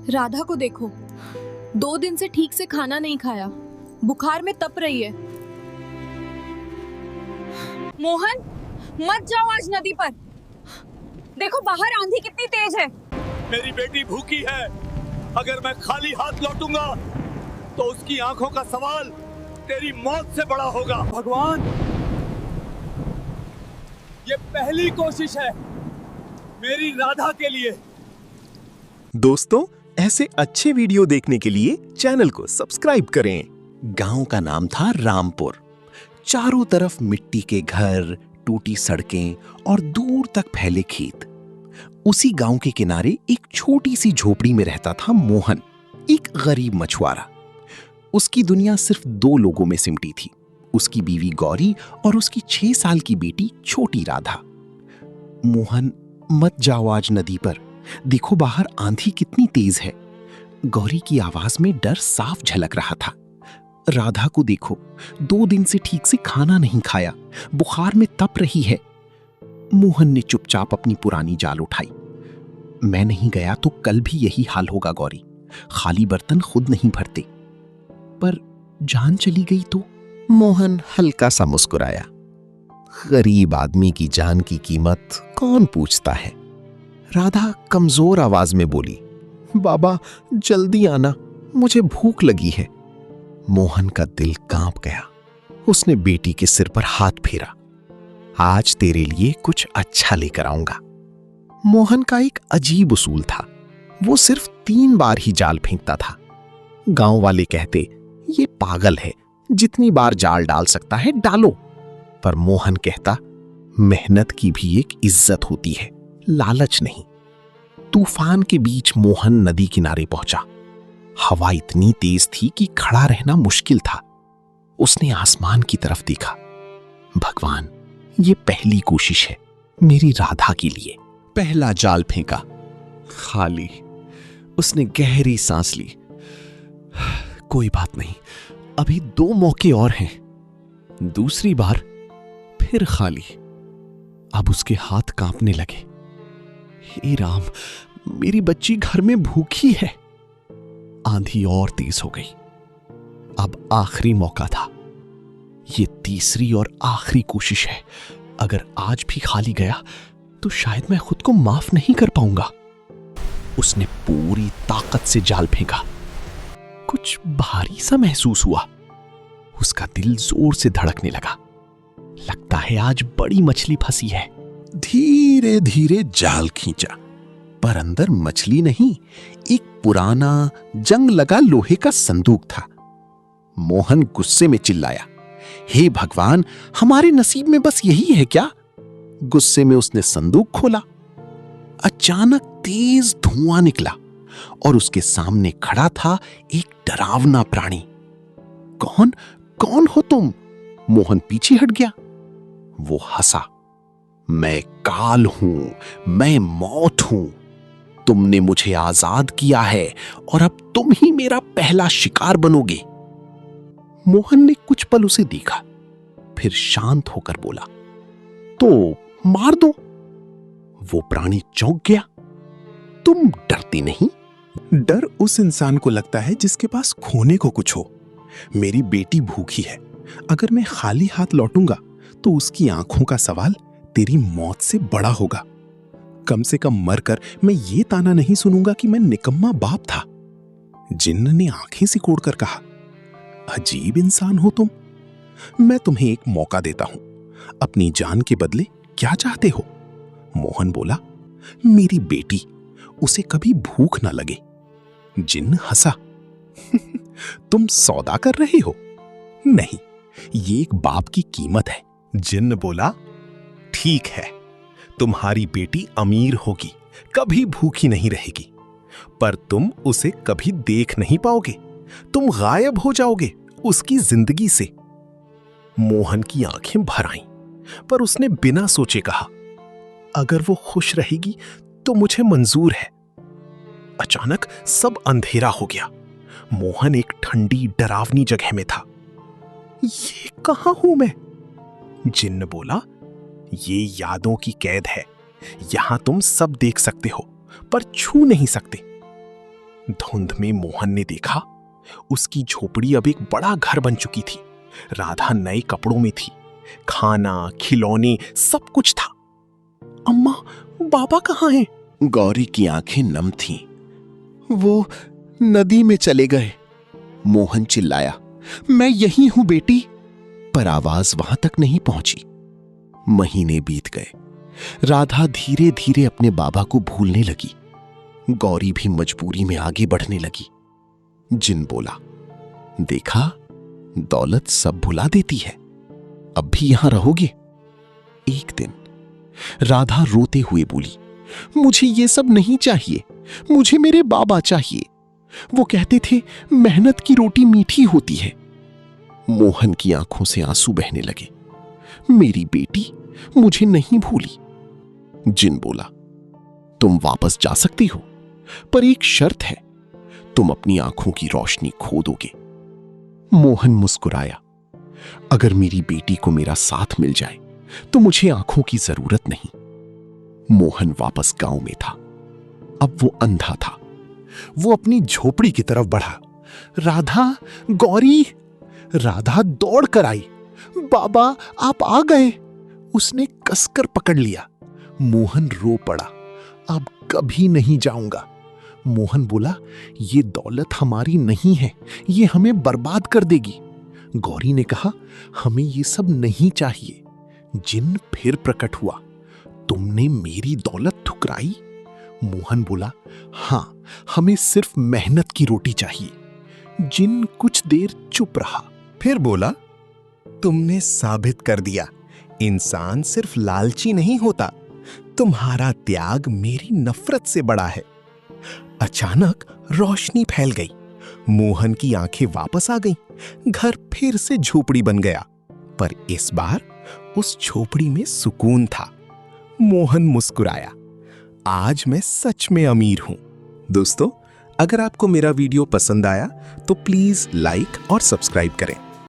राधा को देखो, 2 दिन से ठीक से खाना नहीं खाया, बुखार में तप रही है। मोहन, मत जाओ आज नदी पर। देखो बाहर आंधी कितनी तेज है। मेरी बेटी भूखी है। अगर मैं खाली हाथ लौटूंगा तो उसकी आंखों का सवाल तेरी मौत से बड़ा होगा। भगवान, ये पहली कोशिश है मेरी राधा के लिए। दोस्तों, ऐसे अच्छे वीडियो देखने के लिए चैनल को सब्सक्राइब करें। गांव का नाम था रामपुर। चारों तरफ मिट्टी के घर, टूटी सड़कें और दूर तक फैले खेत। उसी गांव के किनारे एक छोटी सी झोपड़ी में रहता था मोहन, एक गरीब मछुआरा। उसकी दुनिया सिर्फ 2 लोगों में सिमटी थी, उसकी बीवी गौरी और उसकी 6 साल की बेटी छोटी राधा। मोहन, मत जाओ आज नदी पर, देखो बाहर आंधी कितनी तेज है। गौरी की आवाज में डर साफ झलक रहा था। राधा को देखो, 2 दिन से ठीक से खाना नहीं खाया, बुखार में तप रही है। मोहन ने चुपचाप अपनी पुरानी जाल उठाई। मैं नहीं गया तो कल भी यही हाल होगा गौरी, खाली बर्तन खुद नहीं भरते। पर जान चली गई तो? मोहन हल्का सा मुस्कुराया। गरीब आदमी की जान की कीमत कौन पूछता है। राधा कमजोर आवाज में बोली, बाबा जल्दी आना, मुझे भूख लगी है। मोहन का दिल कांप गया। उसने बेटी के सिर पर हाथ फेरा। आज तेरे लिए कुछ अच्छा लेकर आऊंगा। मोहन का एक अजीब उसूल था, वो सिर्फ 3 बार ही जाल फेंकता था। गांव वाले कहते, ये पागल है, जितनी बार जाल डाल सकता है डालो। पर मोहन कहता, मेहनत की भी एक इज्जत होती है, लालच नहीं। तूफान के बीच मोहन नदी किनारे पहुंचा। हवा इतनी तेज थी कि खड़ा रहना मुश्किल था। उसने आसमान की तरफ देखा। भगवान, ये पहली कोशिश है मेरी राधा के लिए। पहला जाल फेंका, खाली। उसने गहरी सांस ली। कोई बात नहीं, अभी 2 मौके और हैं। दूसरी बार फिर खाली। अब उसके हाथ कांपने लगे। हे राम, मेरी बच्ची घर में भूखी है। आंधी और तेज हो गई। अब आखिरी मौका था। ये तीसरी और आखिरी कोशिश है। अगर आज भी खाली गया तो शायद मैं खुद को माफ नहीं कर पाऊंगा। उसने पूरी ताकत से जाल फेंका। कुछ भारी सा महसूस हुआ। उसका दिल जोर से धड़कने लगा। लगता है आज बड़ी मछली फंसी है। धीरे धीरे जाल खींचा, पर अंदर मछली नहीं, एक पुराना जंग लगा लोहे का संदूक था। मोहन गुस्से में चिल्लाया, हे भगवान, हमारे नसीब में बस यही है क्या? गुस्से में उसने संदूक खोला। अचानक तेज धुआं निकला और उसके सामने खड़ा था एक डरावना प्राणी। कौन कौन हो तुम? मोहन पीछे हट गया। वो हंसा, मैं काल हूं, मैं मौत हूं। तुमने मुझे आजाद किया है और अब तुम ही मेरा पहला शिकार बनोगे। मोहन ने कुछ पल उसे देखा, फिर शांत होकर बोला, तो मार दो। वो प्राणी चौंक गया। तुम डरती नहीं? डर उस इंसान को लगता है जिसके पास खोने को कुछ हो। मेरी बेटी भूखी है, अगर मैं खाली हाथ लौटूंगा तो उसकी आंखों का सवाल तेरी मौत से बड़ा होगा। कम से कम मरकर मैं ये ताना नहीं सुनूंगा कि मैं निकम्मा बाप था। जिन्न ने आंखें सिकोड़कर कहा, अजीब इंसान हो तुम। मैं तुम्हें एक मौका देता हूं, अपनी जान के बदले क्या चाहते हो? मोहन बोला, मेरी बेटी, उसे कभी भूख ना लगे। जिन्न हंसा, तुम सौदा कर रहे हो? नहीं, ये एक बाप की कीमत है। जिन्न बोला, ठीक है, तुम्हारी बेटी अमीर होगी, कभी भूखी नहीं रहेगी, पर तुम उसे कभी देख नहीं पाओगे। तुम गायब हो जाओगे उसकी जिंदगी से। मोहन की आंखें भर आईं, पर उसने बिना सोचे कहा, अगर वो खुश रहेगी तो मुझे मंजूर है। अचानक सब अंधेरा हो गया। मोहन एक ठंडी डरावनी जगह में था। ये कहां हूं मैं? जिन्न बोला, ये यादों की कैद है। यहां तुम सब देख सकते हो पर छू नहीं सकते। धुंध में मोहन ने देखा उसकी झोपड़ी अब एक बड़ा घर बन चुकी थी। राधा नए कपड़ों में थी, खाना खिलौने सब कुछ था। अम्मा, बाबा कहाँ हैं? गौरी की आंखें नम थीं। वो नदी में चले गए। मोहन चिल्लाया, मैं यहीं हूं बेटी। पर आवाज वहां तक नहीं पहुंची। महीने बीत गए। राधा धीरे धीरे अपने बाबा को भूलने लगी। गौरी भी मजबूरी में आगे बढ़ने लगी। जिन बोला, देखा, दौलत सब भुला देती है। अब भी यहां रहोगे? एक दिन राधा रोते हुए बोली, मुझे ये सब नहीं चाहिए, मुझे मेरे बाबा चाहिए। वो कहते थे मेहनत की रोटी मीठी होती है। मोहन की आंखों से आंसू बहने लगे। मेरी बेटी मुझे नहीं भूली। जिन बोला, तुम वापस जा सकती हो, पर एक शर्त है, तुम अपनी आंखों की रोशनी खो दोगे। मोहन मुस्कुराया, अगर मेरी बेटी को मेरा साथ मिल जाए तो मुझे आंखों की जरूरत नहीं। मोहन वापस गांव में था। अब वो अंधा था। वो अपनी झोपड़ी की तरफ बढ़ा। राधा, गौरी। राधा दौड़ कर आई। बाबा, आप आ गए। उसने कसकर पकड़ लिया। मोहन रो पड़ा, अब कभी नहीं जाऊंगा। मोहन बोला, ये दौलत हमारी नहीं है, ये हमें बर्बाद कर देगी। गौरी ने कहा, हमें ये सब नहीं चाहिए। जिन फिर प्रकट हुआ, तुमने मेरी दौलत ठुकराई? मोहन बोला, हां, हमें सिर्फ मेहनत की रोटी चाहिए। जिन कुछ देर चुप रहा, फिर बोला, तुमने साबित कर दिया, इंसान सिर्फ लालची नहीं होता। तुम्हारा त्याग मेरी नफरत से बड़ा है। अचानक रोशनी फैल गई। मोहन की आंखें वापस आ गईं। घर फिर से झोपड़ी बन गया, पर इस बार उस झोपड़ी में सुकून था। मोहन मुस्कुराया, आज मैं सच में अमीर हूं। दोस्तों, अगर आपको मेरा वीडियो पसंद आया तो प्लीज लाइक और सब्सक्राइब करें।